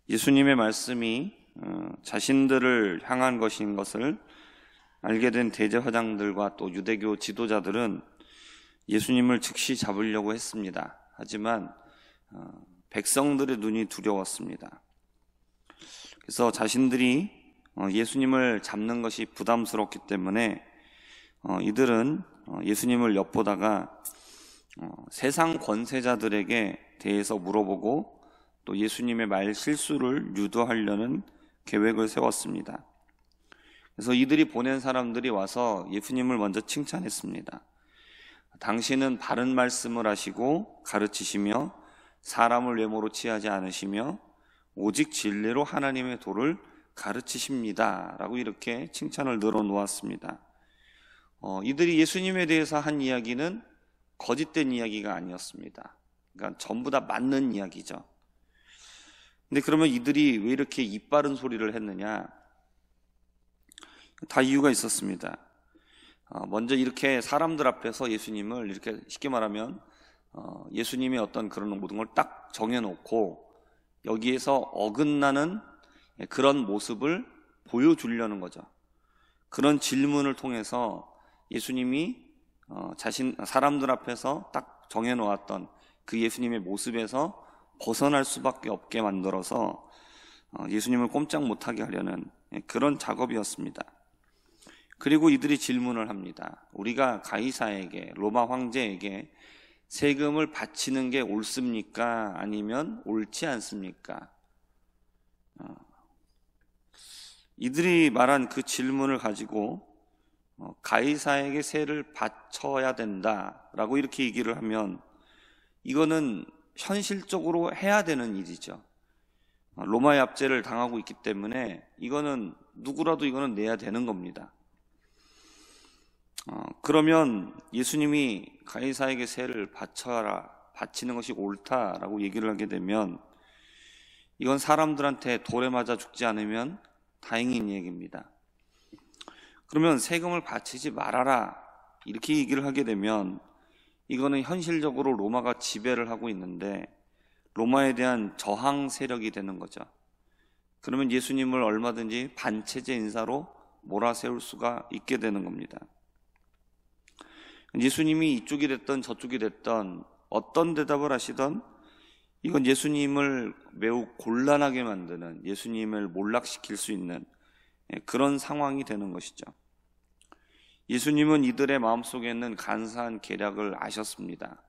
예수님의 말씀이 자신들을 향한 것인 것을 알게 된 대제사장들과 또 유대교 지도자들은 예수님을 즉시 잡으려고 했습니다. 하지만 백성들의 눈이 두려웠습니다. 그래서 자신들이 예수님을 잡는 것이 부담스럽기 때문에 이들은 예수님을 엿보다가 세상 권세자들에게 대해서 물어보고 또 예수님의 말 실수를 유도하려는 계획을 세웠습니다. 그래서 이들이 보낸 사람들이 와서 예수님을 먼저 칭찬했습니다. 당신은 바른 말씀을 하시고 가르치시며 사람을 외모로 취하지 않으시며 오직 진리로 하나님의 도를 가르치십니다 라고 이렇게 칭찬을 늘어놓았습니다. 이들이 예수님에 대해서 한 이야기는 거짓된 이야기가 아니었습니다. 그러니까 전부 다 맞는 이야기죠. 근데 그러면 이들이 왜 이렇게 이빠른 소리를 했느냐? 다 이유가 있었습니다. 먼저 이렇게 사람들 앞에서 예수님을 이렇게 쉽게 말하면 예수님의 어떤 그런 모든 걸 딱 정해놓고 여기에서 어긋나는 그런 모습을 보여주려는 거죠. 그런 질문을 통해서 예수님이 사람들 앞에서 딱 정해놓았던 그 예수님의 모습에서 벗어날 수밖에 없게 만들어서 예수님을 꼼짝 못하게 하려는 그런 작업이었습니다. 그리고 이들이 질문을 합니다. 우리가 가이사에게, 로마 황제에게 세금을 바치는 게 옳습니까? 아니면 옳지 않습니까? 이들이 말한 그 질문을 가지고 가이사에게 세를 바쳐야 된다라고 이렇게 얘기를 하면 이거는 현실적으로 해야 되는 일이죠. 로마의 압제를 당하고 있기 때문에 이거는 누구라도 이거는 내야 되는 겁니다. 그러면 예수님이 가이사에게 세를 바쳐라, 바치는 것이 옳다라고 얘기를 하게 되면 이건 사람들한테 돌에 맞아 죽지 않으면 다행인 얘기입니다. 그러면 세금을 바치지 말아라 이렇게 얘기를 하게 되면 이거는 현실적으로 로마가 지배를 하고 있는데 로마에 대한 저항 세력이 되는 거죠. 그러면 예수님을 얼마든지 반체제 인사로 몰아세울 수가 있게 되는 겁니다. 예수님이 이쪽이 됐던 저쪽이 됐던 어떤 대답을 하시던 이건 예수님을 매우 곤란하게 만드는, 예수님을 몰락시킬 수 있는 그런 상황이 되는 것이죠. 예수님은 이들의 마음속에 있는 간사한 계략을 아셨습니다.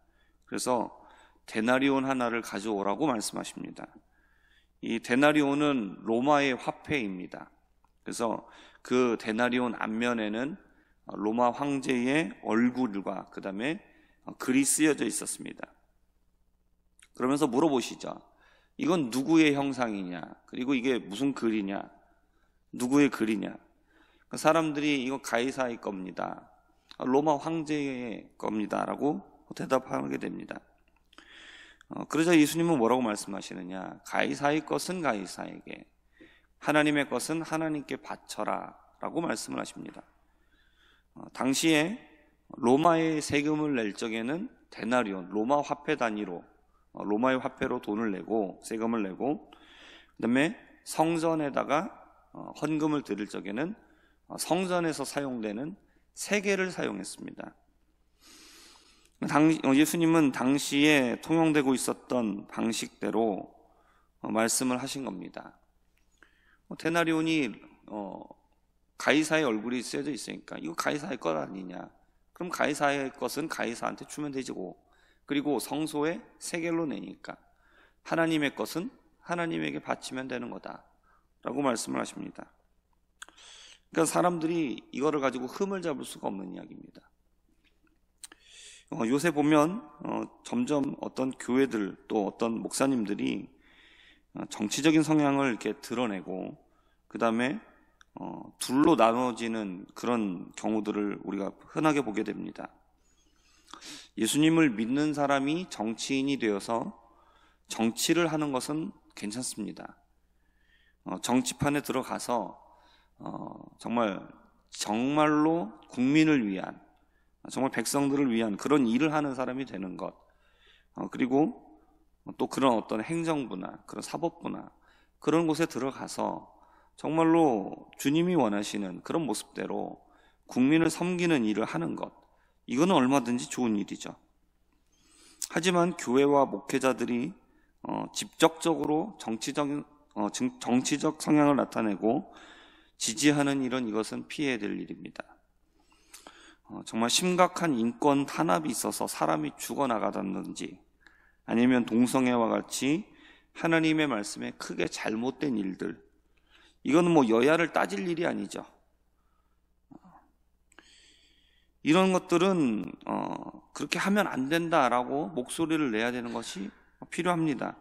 그래서 데나리온 하나를 가져오라고 말씀하십니다. 이 데나리온은 로마의 화폐입니다. 그래서 그 데나리온 앞면에는 로마 황제의 얼굴과 그 다음에 글이 쓰여져 있었습니다. 그러면서 물어보시죠. 이건 누구의 형상이냐? 그리고 이게 무슨 글이냐? 누구의 글이냐? 사람들이 이거 가이사의 겁니다. 로마 황제의 겁니다. 라고 대답하게 됩니다. 그러자 예수님은 뭐라고 말씀하시느냐? 가이사의 것은 가이사에게, 하나님의 것은 하나님께 바쳐라 라고 말씀을 하십니다. 당시에 로마의 세금을 낼 적에는 데나리온, 로마 화폐 단위로, 로마의 화폐로 돈을 내고 세금을 내고 그 다음에 성전에다가 헌금을 드릴 적에는 성전에서 사용되는 세계를 사용했습니다. 예수님은 당시에 통용되고 있었던 방식대로 말씀을 하신 겁니다. 데나리온이 가이사의 얼굴이 쓰여져 있으니까 이거 가이사의 것 아니냐? 그럼 가이사의 것은 가이사한테 주면 되지고, 그리고 성소에 세겔로 내니까 하나님의 것은 하나님에게 바치면 되는 거다 라고 말씀을 하십니다. 그러니까 사람들이 이거를 가지고 흠을 잡을 수가 없는 이야기입니다. 요새 보면 점점 어떤 교회들 또 어떤 목사님들이 정치적인 성향을 이렇게 드러내고 그 다음에 둘로 나눠지는 그런 경우들을 우리가 흔하게 보게 됩니다. 예수님을 믿는 사람이 정치인이 되어서 정치를 하는 것은 괜찮습니다. 정치판에 들어가서 정말로 국민을 위한, 정말 백성들을 위한 그런 일을 하는 사람이 되는 것, 그리고 또 그런 어떤 행정부나 그런 사법부나 그런 곳에 들어가서 정말로 주님이 원하시는 그런 모습대로 국민을 섬기는 일을 하는 것, 이거는 얼마든지 좋은 일이죠. 하지만 교회와 목회자들이 직접적으로 정치적 성향을 나타내고 지지하는 일은 이것은 피해야 될 일입니다. 정말 심각한 인권 탄압이 있어서 사람이 죽어나가다든지 아니면 동성애와 같이 하나님의 말씀에 크게 잘못된 일들, 이거는 뭐 여야를 따질 일이 아니죠. 이런 것들은 그렇게 하면 안 된다라고 목소리를 내야 되는 것이 필요합니다.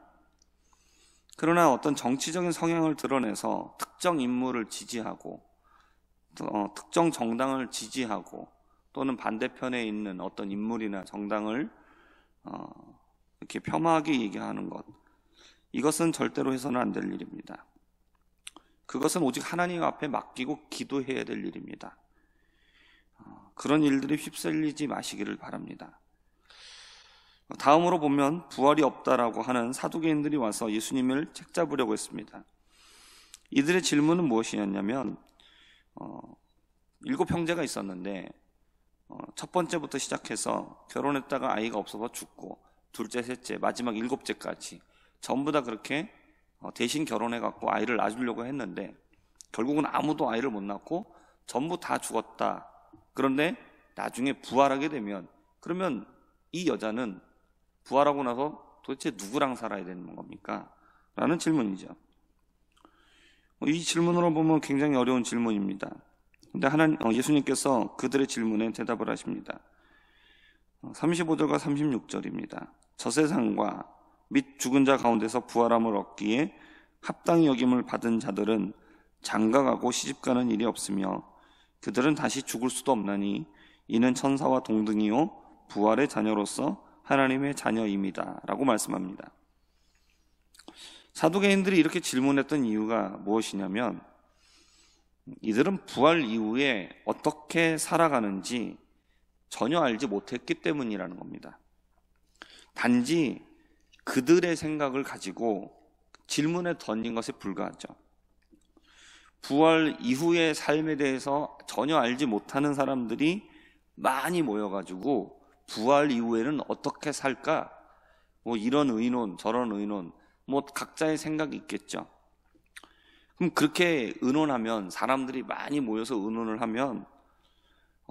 그러나 어떤 정치적인 성향을 드러내서 특정 인물을 지지하고 특정 정당을 지지하고 또는 반대편에 있는 어떤 인물이나 정당을 이렇게 폄하하게 얘기하는 것, 이것은 절대로 해서는 안 될 일입니다. 그것은 오직 하나님 앞에 맡기고 기도해야 될 일입니다. 그런 일들이 휩쓸리지 마시기를 바랍니다. 다음으로 보면 부활이 없다라고 하는 사두개인들이 와서 예수님을 책잡으려고 했습니다. 이들의 질문은 무엇이었냐면 7 형제가 있었는데 첫 번째부터 시작해서 결혼했다가 아이가 없어서 죽고 둘째, 셋째, 마지막 7째까지 전부 다 그렇게 대신 결혼해갖고 아이를 낳으려고 했는데 결국은 아무도 아이를 못 낳고 전부 다 죽었다. 그런데 나중에 부활하게 되면 그러면 이 여자는 부활하고 나서 도대체 누구랑 살아야 되는 겁니까? 라는 질문이죠. 이 질문으로 보면 굉장히 어려운 질문입니다. 근데 예수님께서 그들의 질문에 대답을 하십니다. 35절과 36절입니다. 저 세상과 및 죽은 자 가운데서 부활함을 얻기에 합당히 여김을 받은 자들은 장가가고 시집가는 일이 없으며 그들은 다시 죽을 수도 없나니 이는 천사와 동등이요 부활의 자녀로서 하나님의 자녀입니다 라고 말씀합니다. 사두개인들이 이렇게 질문했던 이유가 무엇이냐면 이들은 부활 이후에 어떻게 살아가는지 전혀 알지 못했기 때문이라는 겁니다. 단지 그들의 생각을 가지고 질문에 던진 것에 불과하죠. 부활 이후의 삶에 대해서 전혀 알지 못하는 사람들이 많이 모여가지고 부활 이후에는 어떻게 살까? 뭐 이런 의논, 저런 의논, 뭐 각자의 생각이 있겠죠. 그럼 그렇게 의논하면 사람들이 많이 모여서 의논을 하면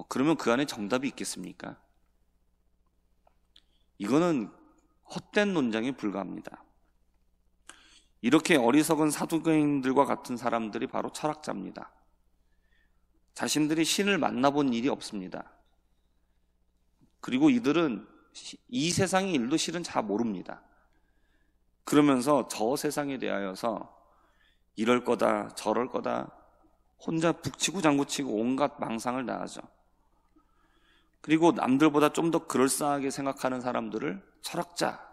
그러면 그 안에 정답이 있겠습니까? 이거는 헛된 논쟁에 불과합니다. 이렇게 어리석은 사두개인들과 같은 사람들이 바로 철학자입니다. 자신들이 신을 만나본 일이 없습니다. 그리고 이들은 이 세상의 일도 실은 잘 모릅니다. 그러면서 저 세상에 대하여서 이럴 거다 저럴 거다 혼자 북치고 장구치고 온갖 망상을 다 하죠. 그리고 남들보다 좀 더 그럴싸하게 생각하는 사람들을 철학자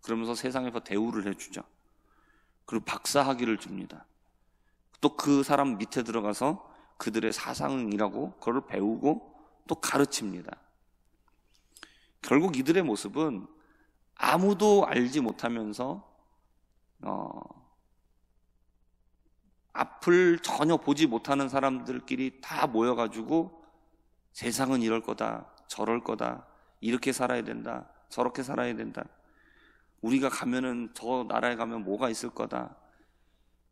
그러면서 세상에서 대우를 해주죠. 그리고 박사학위를 줍니다. 또 그 사람 밑에 들어가서 그들의 사상이라고 그걸 배우고 또 가르칩니다. 결국 이들의 모습은 아무도 알지 못하면서 앞을 전혀 보지 못하는 사람들끼리 다 모여가지고 세상은 이럴 거다 저럴 거다 이렇게 살아야 된다 저렇게 살아야 된다 우리가 가면은 저 나라에 가면 뭐가 있을 거다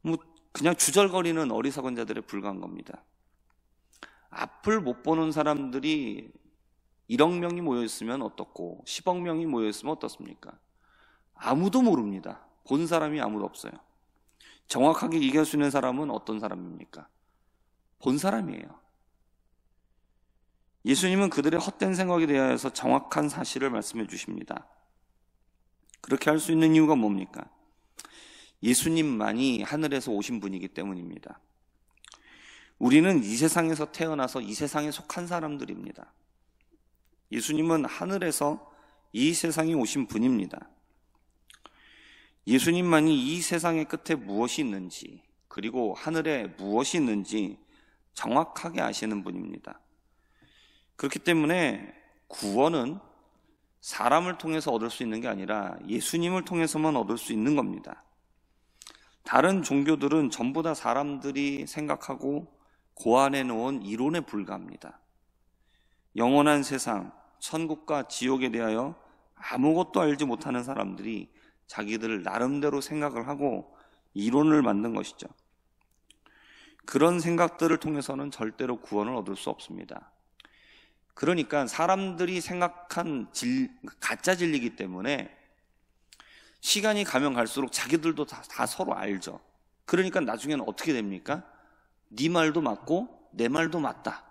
뭐 그냥 주절거리는 어리석은 자들에 불과한 겁니다. 앞을 못 보는 사람들이 1억 명이 모여있으면 어떻고 10억 명이 모여있으면 어떻습니까? 아무도 모릅니다. 본 사람이 아무도 없어요. 정확하게 얘기할 수 있는 사람은 어떤 사람입니까? 본 사람이에요. 예수님은 그들의 헛된 생각에 대하여서 정확한 사실을 말씀해 주십니다. 그렇게 할 수 있는 이유가 뭡니까? 예수님만이 하늘에서 오신 분이기 때문입니다. 우리는 이 세상에서 태어나서 이 세상에 속한 사람들입니다. 예수님은 하늘에서 이 세상에 오신 분입니다. 예수님만이 이 세상의 끝에 무엇이 있는지 그리고 하늘에 무엇이 있는지 정확하게 아시는 분입니다. 그렇기 때문에 구원은 사람을 통해서 얻을 수 있는 게 아니라 예수님을 통해서만 얻을 수 있는 겁니다. 다른 종교들은 전부 다 사람들이 생각하고 고안해 놓은 이론에 불과합니다. 영원한 세상, 천국과 지옥에 대하여 아무것도 알지 못하는 사람들이 자기들 나름대로 생각을 하고 이론을 만든 것이죠. 그런 생각들을 통해서는 절대로 구원을 얻을 수 없습니다. 그러니까 사람들이 생각한 가짜 진리이기 때문에 시간이 가면 갈수록 자기들도 다 서로 알죠. 그러니까 나중에는 어떻게 됩니까? 네 말도 맞고 내 말도 맞다,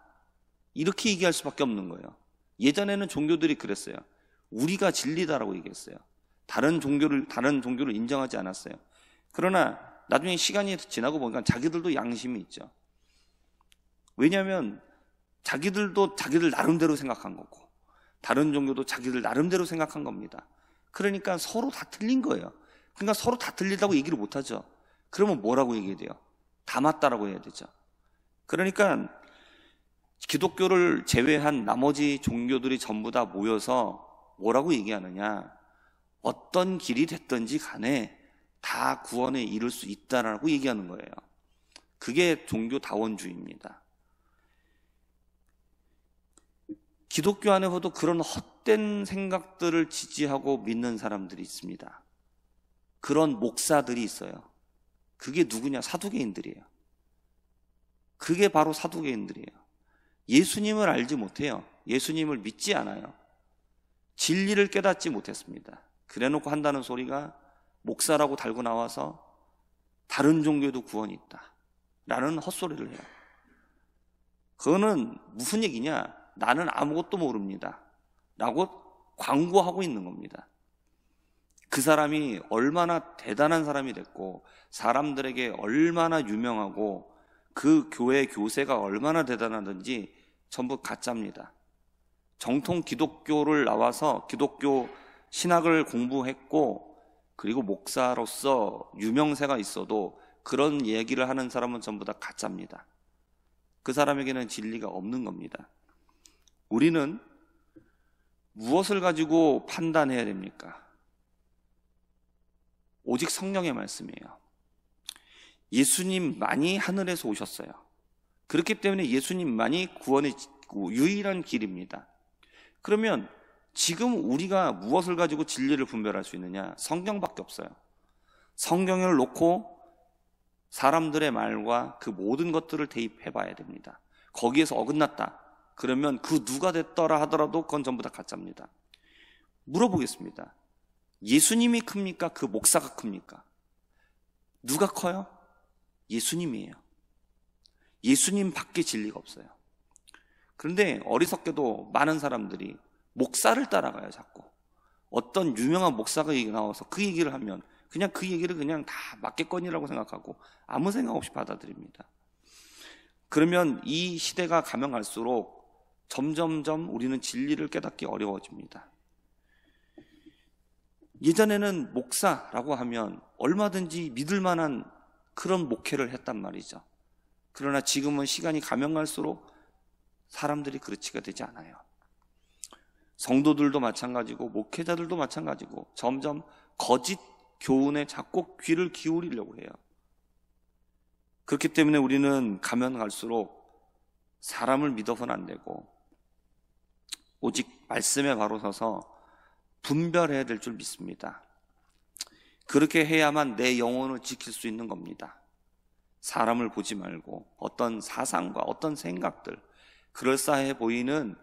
이렇게 얘기할 수밖에 없는 거예요. 예전에는 종교들이 그랬어요. 우리가 진리다라고 얘기했어요. 다른 종교를 인정하지 않았어요. 그러나 나중에 시간이 지나고 보니까 자기들도 양심이 있죠. 왜냐하면 자기들도 자기들 나름대로 생각한 거고 다른 종교도 자기들 나름대로 생각한 겁니다. 그러니까 서로 다 틀린 거예요. 그러니까 서로 다 틀리다고 얘기를 못하죠. 그러면 뭐라고 얘기해야 돼요? 다 맞다라고 해야 되죠. 그러니까 기독교를 제외한 나머지 종교들이 전부 다 모여서 뭐라고 얘기하느냐, 어떤 길이 됐든지 간에 다 구원에 이를 수 있다라고 얘기하는 거예요. 그게 종교다원주의입니다. 기독교 안에서도 그런 헛된 생각들을 지지하고 믿는 사람들이 있습니다. 그런 목사들이 있어요. 그게 누구냐? 사두개인들이에요. 그게 바로 사두개인들이에요. 예수님을 알지 못해요. 예수님을 믿지 않아요. 진리를 깨닫지 못했습니다. 그래놓고 한다는 소리가 목사라고 달고 나와서 다른 종교에도 구원이 있다 라는 헛소리를 해요. 그거는 무슨 얘기냐? 나는 아무것도 모릅니다 라고 광고하고 있는 겁니다. 그 사람이 얼마나 대단한 사람이 됐고 사람들에게 얼마나 유명하고 그 교회 교세가 얼마나 대단하든지 전부 가짜입니다. 정통 기독교를 나와서 기독교 신학을 공부했고 그리고 목사로서 유명세가 있어도 그런 얘기를 하는 사람은 전부 다 가짜입니다. 그 사람에게는 진리가 없는 겁니다. 우리는 무엇을 가지고 판단해야 됩니까? 오직 성령의 말씀이에요. 예수님만이 하늘에서 오셨어요. 그렇기 때문에 예수님만이 구원의 유일한 길입니다. 그러면 지금 우리가 무엇을 가지고 진리를 분별할 수 있느냐? 성경밖에 없어요. 성경을 놓고 사람들의 말과 그 모든 것들을 대입해 봐야 됩니다. 거기에서 어긋났다 그러면 그 누가 됐더라 하더라도 그건 전부 다 가짜입니다. 물어보겠습니다. 예수님이 큽니까? 그 목사가 큽니까? 누가 커요? 예수님이에요. 예수님 밖에 진리가 없어요. 그런데 어리석게도 많은 사람들이 목사를 따라가요. 자꾸 어떤 유명한 목사가 얘기 나와서 그 얘기를 하면 그냥 그 얘기를 그냥 다 맞겠거니라고 생각하고 아무 생각 없이 받아들입니다. 그러면 이 시대가 가면 갈수록 점점점 우리는 진리를 깨닫기 어려워집니다. 예전에는 목사라고 하면 얼마든지 믿을 만한 그런 목회를 했단 말이죠. 그러나 지금은 시간이 가면 갈수록 사람들이 그렇지가 되지 않아요. 성도들도 마찬가지고 목회자들도 마찬가지고 점점 거짓 교훈에 자꾸 귀를 기울이려고 해요. 그렇기 때문에 우리는 가면 갈수록 사람을 믿어서는 안 되고 오직 말씀에 바로 서서 분별해야 될 줄 믿습니다. 그렇게 해야만 내 영혼을 지킬 수 있는 겁니다. 사람을 보지 말고 어떤 사상과 어떤 생각들, 그럴싸해 보이는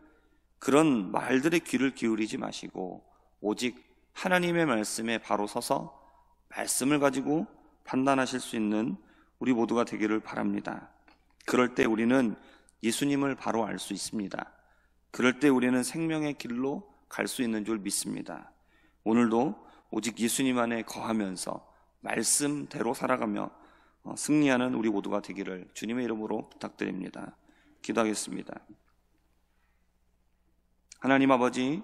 그런 말들의 귀를 기울이지 마시고 오직 하나님의 말씀에 바로 서서 말씀을 가지고 판단하실 수 있는 우리 모두가 되기를 바랍니다. 그럴 때 우리는 예수님을 바로 알 수 있습니다. 그럴 때 우리는 생명의 길로 갈 수 있는 줄 믿습니다. 오늘도 오직 예수님 안에 거하면서 말씀대로 살아가며 승리하는 우리 모두가 되기를 주님의 이름으로 부탁드립니다. 기도하겠습니다. 하나님 아버지,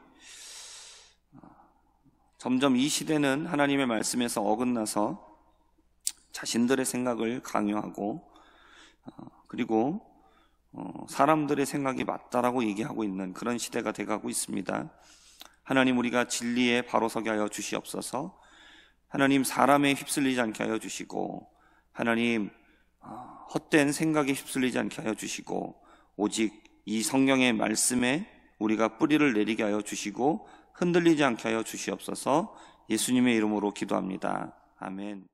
점점 이 시대는 하나님의 말씀에서 어긋나서 자신들의 생각을 강요하고 그리고 사람들의 생각이 맞다라고 얘기하고 있는 그런 시대가 돼가고 있습니다. 하나님, 우리가 진리에 바로 서게 하여 주시옵소서. 하나님, 사람에 휩쓸리지 않게 하여 주시고 하나님, 헛된 생각에 휩쓸리지 않게 하여 주시고 오직 이 성경의 말씀에 우리가 뿌리를 내리게 하여 주시고 흔들리지 않게 하여 주시옵소서. 예수님의 이름으로 기도합니다. 아멘.